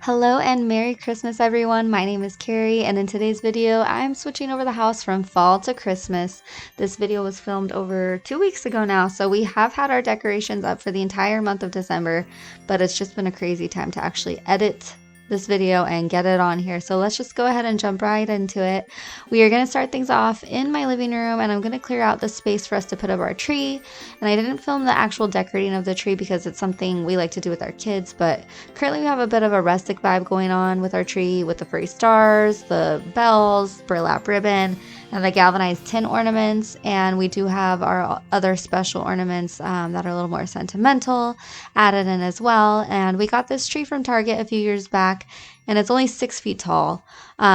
Hello and Merry Christmas everyone, my name is Carrie and in today's video I'm switching over the house from fall to Christmas. This video was filmed over 2 weeks ago now, so we have had our decorations up for the entire month of December, but it's just been a crazy time to actually edit this video and get it on here. So let's just go ahead and jump right into it. We are going to start things off in my living room and I'm going to clear out the space for us to put up our tree. And I didn't film the actual decorating of the tree because it's something we like to do with our kids, but currently we have a bit of a rustic vibe going on with our tree with the furry stars, the bells, burlap ribbon, and the galvanized tin ornaments. And we do have our other special ornaments that are a little more sentimental added in as well. And we got this tree from Target a few years back and it's only 6 feet tall,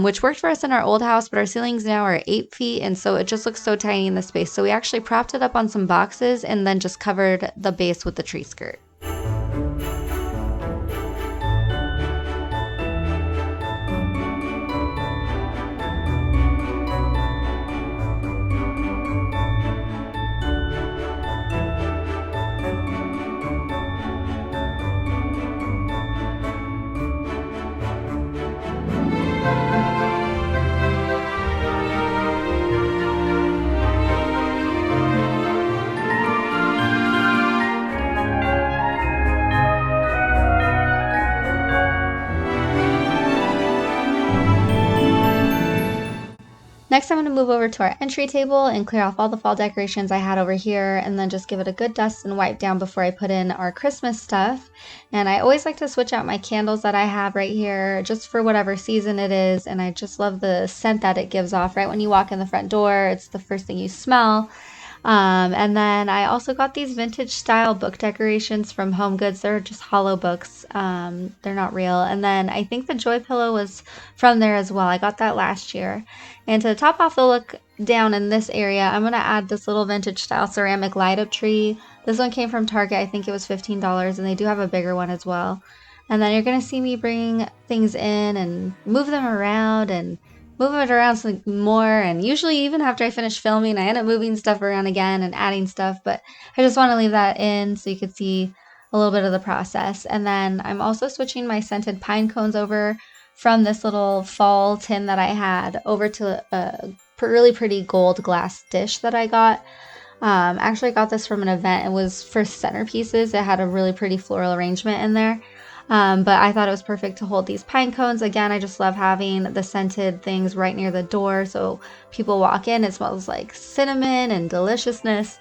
which worked for us in our old house, but our ceilings now are 8 feet and so it just looks so tiny in the space. So we actually propped it up on some boxes and then just covered the base with the tree skirt. Next, I'm going to move over to our entry table and clear off all the fall decorations I had over here and then just give it a good dust and wipe down before I put in our Christmas stuff. And I always like to switch out my candles that I have right here just for whatever season it is, and I just love the scent that it gives off right when you walk in the front door. It's the first thing you smell. And then I also got these vintage style book decorations from Home Goods. They're just hollow books. They're not real. And then I think the Joy Pillow was from there as well. I got that last year. And to top off the look down in this area, I'm going to add this little vintage style ceramic light up tree. This one came from Target. I think it was $15 and they do have a bigger one as well. And then you're going to see me bring things in and move them around and move it around some more, and usually even after I finish filming I end up moving stuff around again and adding stuff, but I just want to leave that in so you could see a little bit of the process. And then I'm also switching my scented pine cones over from this little fall tin that I had over to a really pretty gold glass dish that I got. Actually I got this from an event. It was for centerpieces. It had a really pretty floral arrangement in there. But I thought it was perfect to hold these pine cones. Again, I just love having the scented things right near the door so people walk in, it smells like cinnamon and deliciousness,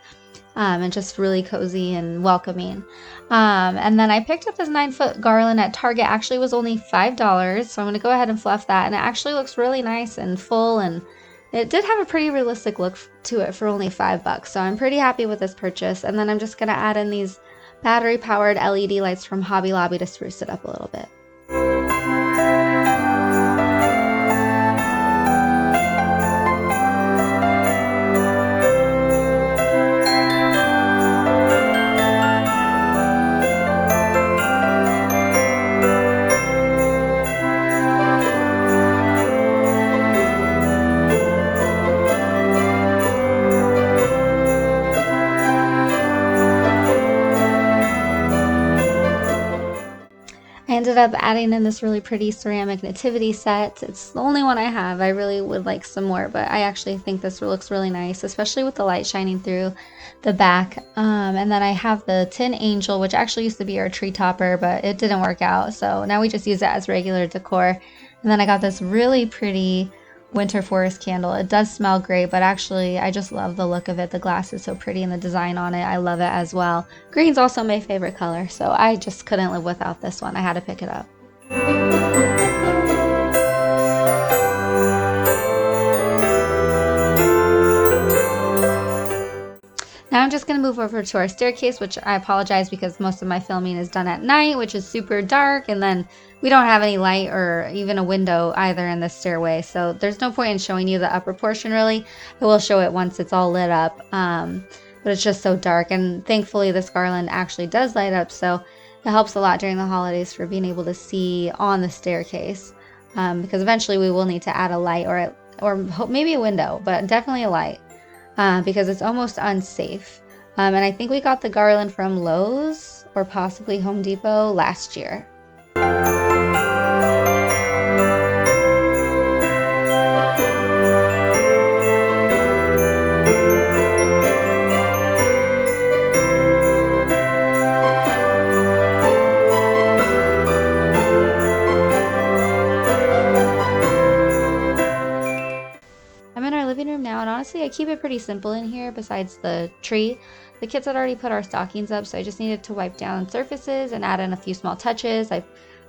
and just really cozy and welcoming. And then I picked up this 9-foot garland at Target. Actually, it was only $5, so I'm going to go ahead and fluff that, and it actually looks really nice and full, and it did have a pretty realistic look to it for only $5, so I'm pretty happy with this purchase. And then I'm just going to add in these battery-powered LED lights from Hobby Lobby to spruce it up a little bit. I ended up adding in this really pretty ceramic nativity set. It's the only one I have. I really would like some more, but I actually think this looks really nice, especially with the light shining through the back. And then I have the tin angel, which actually used to be our tree topper, but it didn't work out. So now we just use it as regular decor. And then I got this really pretty winter forest candle. It does smell great, but actually I just love the look of it. The glass is so pretty and the design on it, I love it as well. Green's also my favorite color, so I just couldn't live without this one. I had to pick it up. Now I'm just going to move over to our staircase, which I apologize because most of my filming is done at night, which is super dark, and then we don't have any light or even a window either in this stairway, so there's no point in showing you the upper portion really. I will show it once it's all lit up, but it's just so dark, and thankfully this garland actually does light up, so it helps a lot during the holidays for being able to see on the staircase, because eventually we will need to add a light or maybe a window, but definitely a light. Because it's almost unsafe. And I think we got the garland from Lowe's or possibly Home Depot last year. I'm in our living room now, and honestly, I keep it pretty simple in here besides the tree. The kids had already put our stockings up, so I just needed to wipe down surfaces and add in a few small touches. I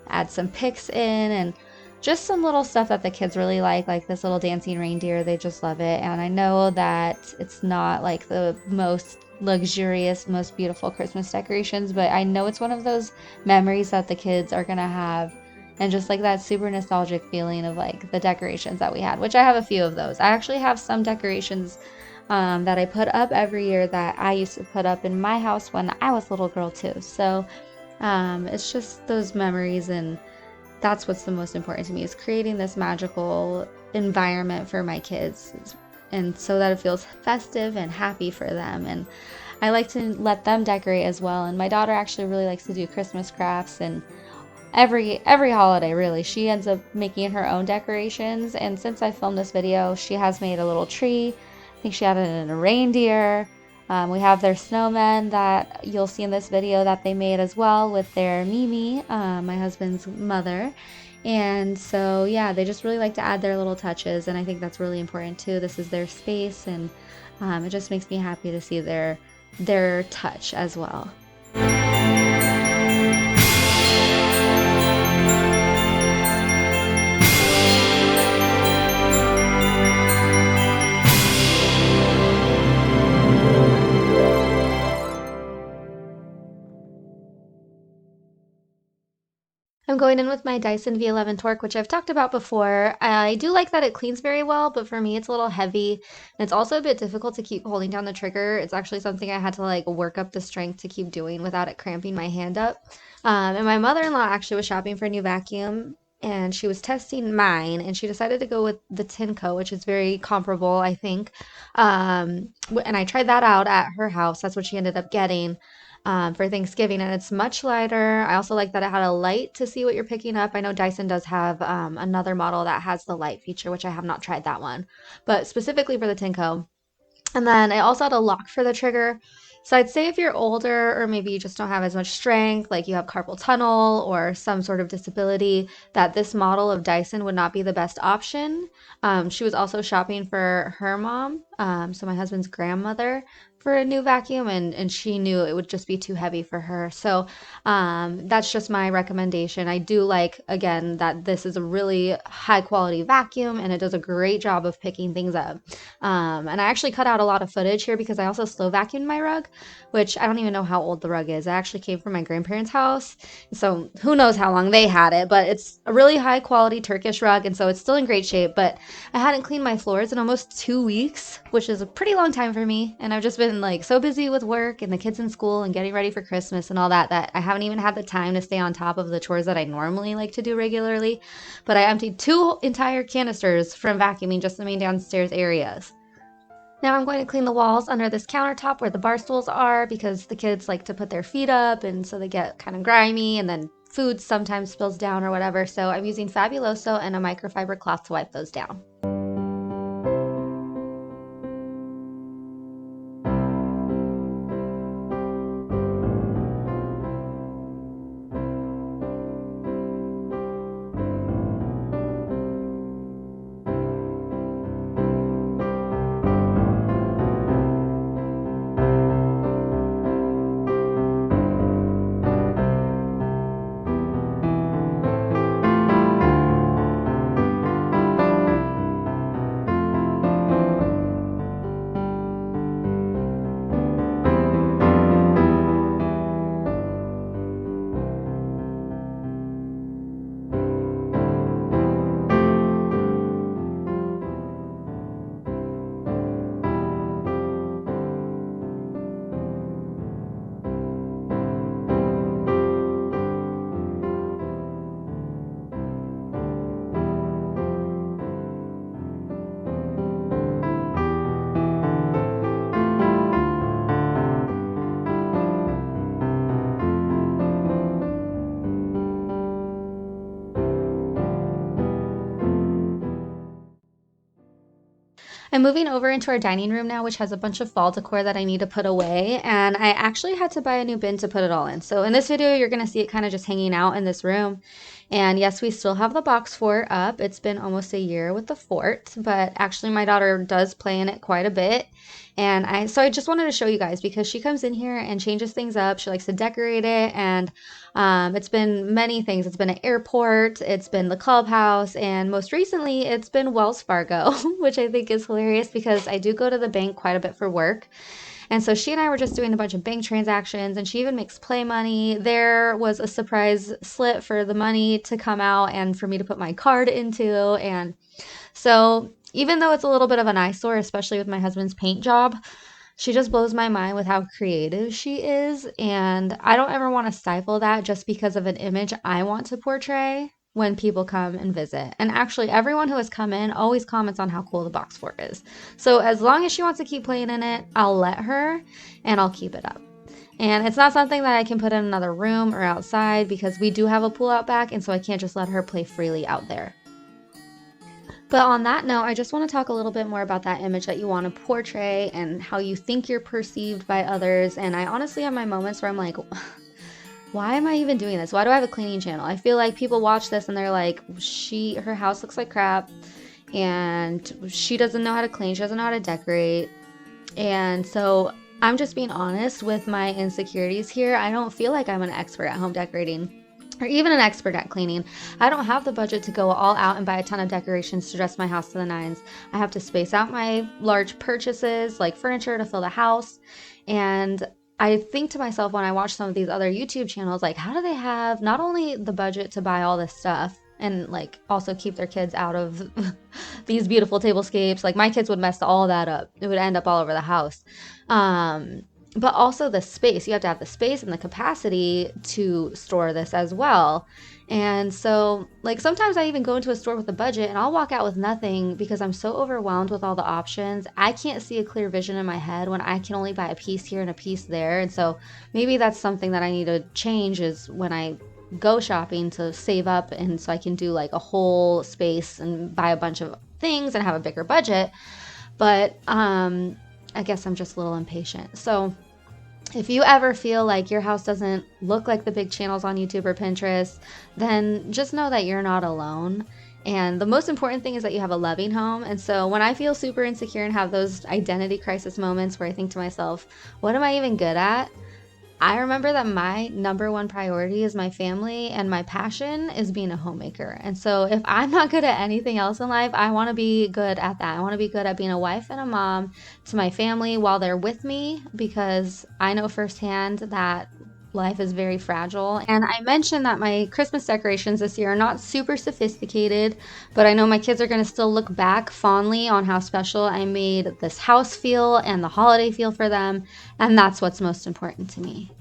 add some picks in and just some little stuff that the kids really like this little dancing reindeer. They just love it. And I know that it's not like the most luxurious, most beautiful Christmas decorations, but I know it's one of those memories that the kids are gonna have, and just like that super nostalgic feeling of like the decorations that we had, which I have a few of those. I actually have some decorations that I put up every year that I used to put up in my house when I was a little girl too. So it's just those memories, and that's what's the most important to me, is creating this magical environment for my kids, and so that it feels festive and happy for them. And I like to let them decorate as well, and my daughter actually really likes to do Christmas crafts, and every holiday really she ends up making her own decorations. And since I filmed this video, she has made a little tree. I think she added in a reindeer. We have their snowmen that you'll see in this video that they made as well with their Mimi, my husband's mother. And so yeah, they just really like to add their little touches, and I think that's really important too. This is their space, and it just makes me happy to see their touch as well. I'm going in with my Dyson V11 Torque, which I've talked about before. I do like that it cleans very well, but for me it's a little heavy. And it's also a bit difficult to keep holding down the trigger. It's actually something I had to like work up the strength to keep doing without it cramping my hand up. And my mother-in-law actually was shopping for a new vacuum, and she was testing mine, and she decided to go with the Tinco, which is very comparable, I think. And I tried that out at her house. That's what she ended up getting for Thanksgiving, and it's much lighter. I also like that it had a light to see what you're picking up. I know Dyson does have another model that has the light feature, which I have not tried that one, but specifically for the Tinco. And then I also had a lock for the trigger. So I'd say if you're older, or maybe you just don't have as much strength, like you have carpal tunnel or some sort of disability, that this model of Dyson would not be the best option. She was also shopping for her mom, so my husband's grandmother, for a new vacuum, and she knew it would just be too heavy for her. So that's just my recommendation. I do like, again, that this is a really high quality vacuum, and it does a great job of picking things up. And I actually cut out a lot of footage here because I also slow vacuumed my rug, which I don't even know how old the rug is. It actually came from my grandparents' house, so who knows how long they had it, but it's a really high quality Turkish rug, and so it's still in great shape. But I hadn't cleaned my floors in almost 2 weeks, which is a pretty long time for me, and I've just been like so busy with work and the kids in school and getting ready for Christmas and all that, that I haven't even had the time to stay on top of the chores that I normally like to do regularly. But I emptied 2 entire canisters from vacuuming just the main downstairs areas. Now I'm going to clean the walls under this countertop where the bar stools are, because the kids like to put their feet up, and so they get kind of grimy, and then food sometimes spills down or whatever. So I'm using Fabuloso and a microfiber cloth to wipe those down. I'm moving over into our dining room now, which has a bunch of fall decor that I need to put away, and I actually had to buy a new bin to put it all in. So in this video, you're gonna see it kind of just hanging out in this room. And yes, we still have the box fort up. It's been almost a year with the fort, but actually my daughter does play in it quite a bit. And I just wanted to show you guys because she comes in here and changes things up. She likes to decorate it, and it's been many things. It's been an airport, it's been the clubhouse, and most recently it's been Wells Fargo, which I think is hilarious because I do go to the bank quite a bit for work. And so she and I were just doing a bunch of bank transactions, and she even makes play money. There was a surprise slip for the money to come out and for me to put my card into. And so even though it's a little bit of an eyesore, especially with my husband's paint job, she just blows my mind with how creative she is. And I don't ever want to stifle that just because of an image I want to portray when people come and visit. And actually, everyone who has come in always comments on how cool the box fort is. So as long as she wants to keep playing in it, I'll let her and I'll keep it up. And it's not something that I can put in another room or outside because we do have a pool out back, and so I can't just let her play freely out there. But on that note, I just want to talk a little bit more about that image that you want to portray and how you think you're perceived by others. And I honestly have my moments where I'm like, why am I even doing this? Why do I have a cleaning channel? I feel like people watch this and they're like, her house looks like crap and she doesn't know how to clean. She doesn't know how to decorate. And so I'm just being honest with my insecurities here. I don't feel like I'm an expert at home decorating or even an expert at cleaning. I don't have the budget to go all out and buy a ton of decorations to dress my house to the nines. I have to space out my large purchases like furniture to fill the house. And I think to myself when I watch some of these other YouTube channels, like, how do they have not only the budget to buy all this stuff and like also keep their kids out of these beautiful tablescapes? Like my kids would mess all that up. It would end up all over the house. But also the space. You have to have the space and the capacity to store this as well. And so, like, sometimes I even go into a store with a budget and I'll walk out with nothing because I'm so overwhelmed with all the options. I can't see a clear vision in my head when I can only buy a piece here and a piece there. And so maybe that's something that I need to change is when I go shopping to save up and so I can do like a whole space and buy a bunch of things and have a bigger budget. But I guess I'm just a little impatient. So if you ever feel like your house doesn't look like the big channels on YouTube or Pinterest, then just know that you're not alone. And the most important thing is that you have a loving home. And so when I feel super insecure and have those identity crisis moments where I think to myself, what am I even good at? I remember that my number one priority is my family and my passion is being a homemaker. And so if I'm not good at anything else in life, I want to be good at that. I want to be good at being a wife and a mom to my family while they're with me because I know firsthand that life is very fragile. And I mentioned that my Christmas decorations this year are not super sophisticated, but I know my kids are going to still look back fondly on how special I made this house feel and the holiday feel for them. And that's what's most important to me.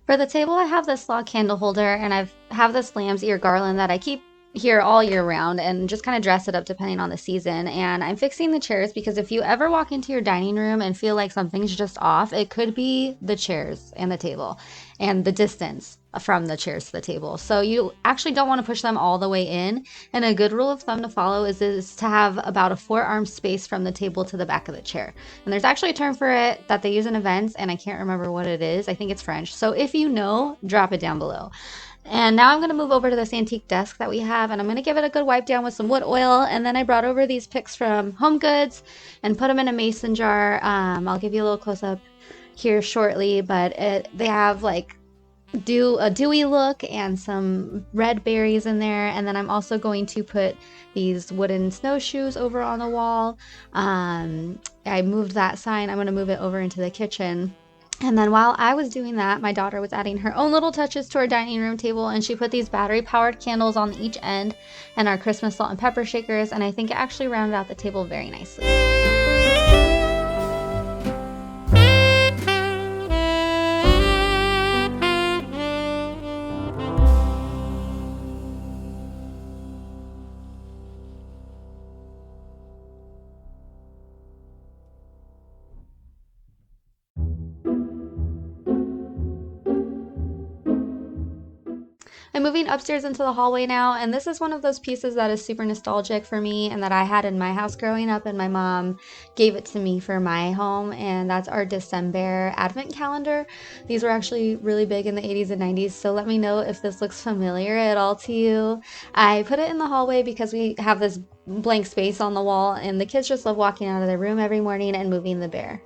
For the table, I have this log candle holder and I have this lamb's ear garland that I keep here all year round and just kind of dress it up depending on the season. And I'm fixing the chairs because if you ever walk into your dining room and feel like something's just off, it could be the chairs and the table and the distance from the chairs to the table. So you actually don't want to push them all the way in. And a good rule of thumb to follow is to have about a forearm space from the table to the back of the chair. And there's actually a term for it that they use in events, and I can't remember what it is. I think it's French. So if you know, drop it down below. And now I'm going to move over to this antique desk that we have, and I'm going to give it a good wipe down with some wood oil. And then I brought over these picks from Home Goods and put them in a mason jar. I'll give you a little close up here shortly, but they have like a dewy look and some red berries in there. And then I'm also going to put these wooden snowshoes over on the wall. I moved that sign. I'm going to move it over into the kitchen. And then while I was doing that, my daughter was adding her own little touches to our dining room table, and she put these battery-powered candles on each end and our Christmas salt and pepper shakers, and I think it actually rounded out the table very nicely. I'm moving upstairs into the hallway now, and this is one of those pieces that is super nostalgic for me and that I had in my house growing up, and my mom gave it to me for my home, and that's our December advent calendar. These were actually really big in the 80s and 90s, so let me know if this looks familiar at all to you. I put it in the hallway because we have this blank space on the wall, and the kids just love walking out of their room every morning and moving the bear.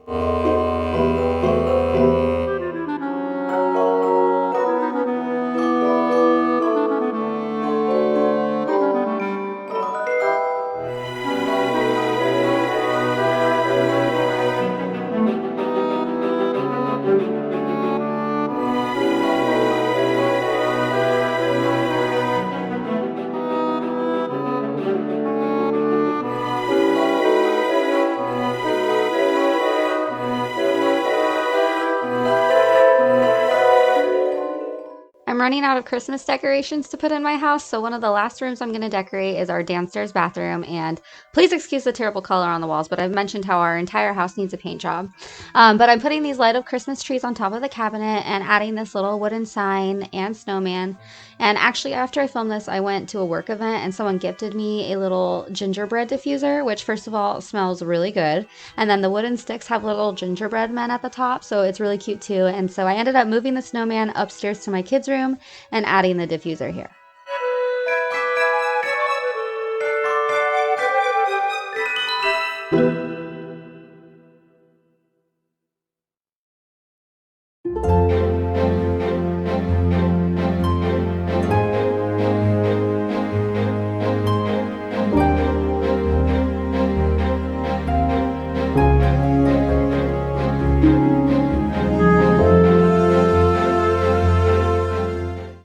I'm running out of Christmas decorations to put in my house, so one of the last rooms I'm going to decorate is our downstairs bathroom, and please excuse the terrible color on the walls, but I've mentioned how our entire house needs a paint job. But I'm putting these light up Christmas trees on top of the cabinet and adding this little wooden sign and snowman. And actually, after I filmed this, I went to a work event and someone gifted me a little gingerbread diffuser, which first of all smells really good. And then the wooden sticks have little gingerbread men at the top, so it's really cute too. And so I ended up moving the snowman upstairs to my kids' room and adding the diffuser here.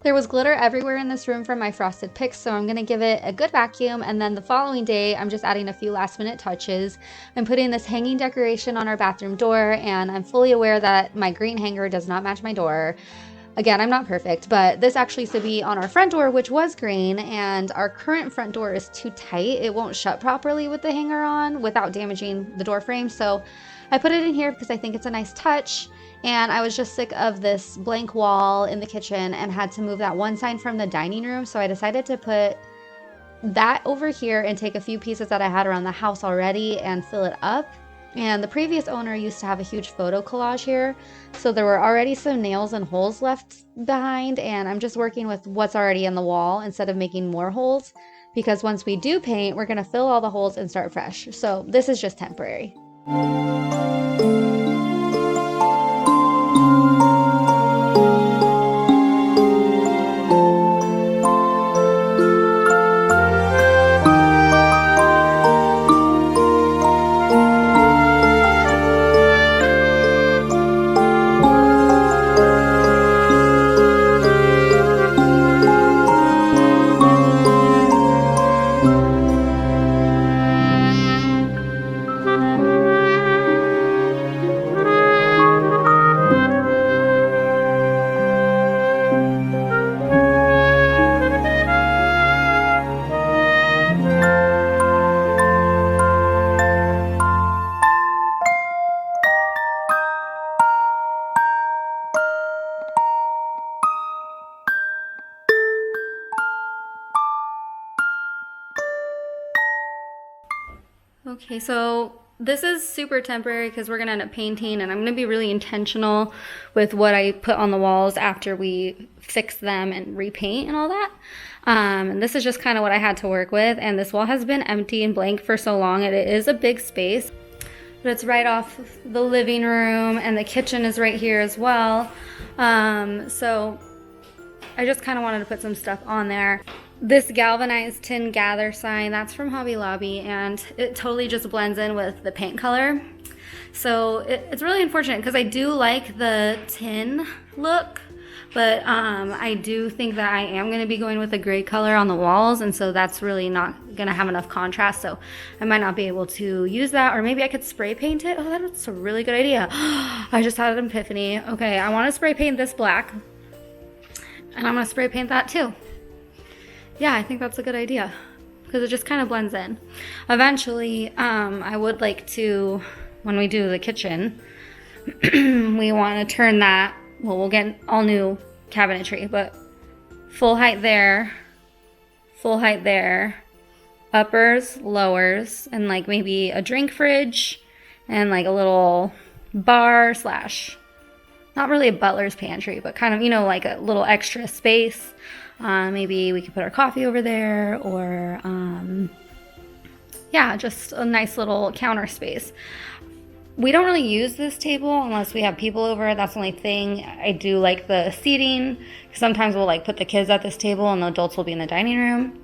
There was glitter everywhere in this room from my frosted picks, so I'm going to give it a good vacuum, and then the following day I'm just adding a few last minute touches. I'm putting this hanging decoration on our bathroom door, and I'm fully aware that my green hanger does not match my door. Again, I'm not perfect, but this actually used to be on our front door, which was green, and our current front door is too tight. It won't shut properly with the hanger on without damaging the door frame, so I put it in here because I think it's a nice touch. And I was just sick of this blank wall in the kitchen and had to move that one sign from the dining room. So I decided to put that over here and take a few pieces that I had around the house already and fill it up. And the previous owner used to have a huge photo collage here. So there were already some nails and holes left behind. And I'm just working with what's already in the wall instead of making more holes. Because once we do paint, we're going to fill all the holes and start fresh. So this is just temporary. Okay, so this is super temporary because we're gonna end up painting, and I'm gonna be really intentional with what I put on the walls after we fix them and repaint and all that. And this is just kind of what I had to work with, and this wall has been empty and blank for so long, and it is a big space, but it's right off the living room, and the kitchen is right here as well. So I just kind of wanted to put some stuff on there. This galvanized tin gather sign, that's from Hobby Lobby, and it totally just blends in with the paint color. So it's really unfortunate because I do like the tin look, but I do think that I am going to be going with a gray color on the walls, and so that's really not going to have enough contrast, so I might not be able to use that. Or maybe I could spray paint it. Oh, that's a really good idea. I just had an epiphany. Okay, I want to spray paint this black, and I'm going to spray paint that too. Yeah, I think that's a good idea because it just kind of blends in. Eventually, I would like to, when we do the kitchen, we want to turn that, well, we'll get all new cabinetry, but full height there, uppers, lowers, and like maybe a drink fridge and like a little bar slash, not really a butler's pantry, but kind of, you know, like a little extra space. Maybe we could put our coffee over there, or yeah, just a nice little counter space. We don't really use this table unless we have people over. That's the only thing. I do like the seating. Sometimes we'll like put the kids at this table and the adults will be in the dining room.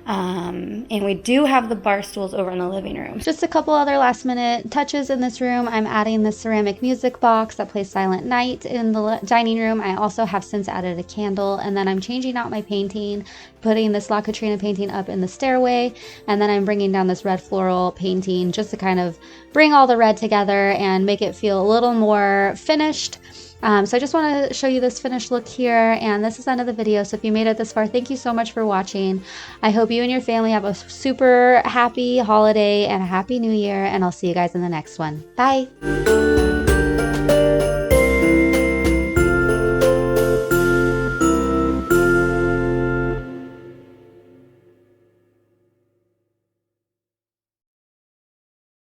And we do have the bar stools over in the living room. Just a couple other last minute touches in this room. I'm adding the ceramic music box that plays Silent Night in the dining room. I also have since added a candle, and then I'm changing out my painting, putting this La Katrina painting up in the stairway, and then I'm bringing down this red floral painting just to kind of bring all the red together and make it feel a little more finished. So I just want to show you this finished look here, and this is the end of the video. So if you made it this far, thank you so much for watching. I hope you and your family have a super happy holiday and a happy new year, and I'll see you guys in the next one. Bye!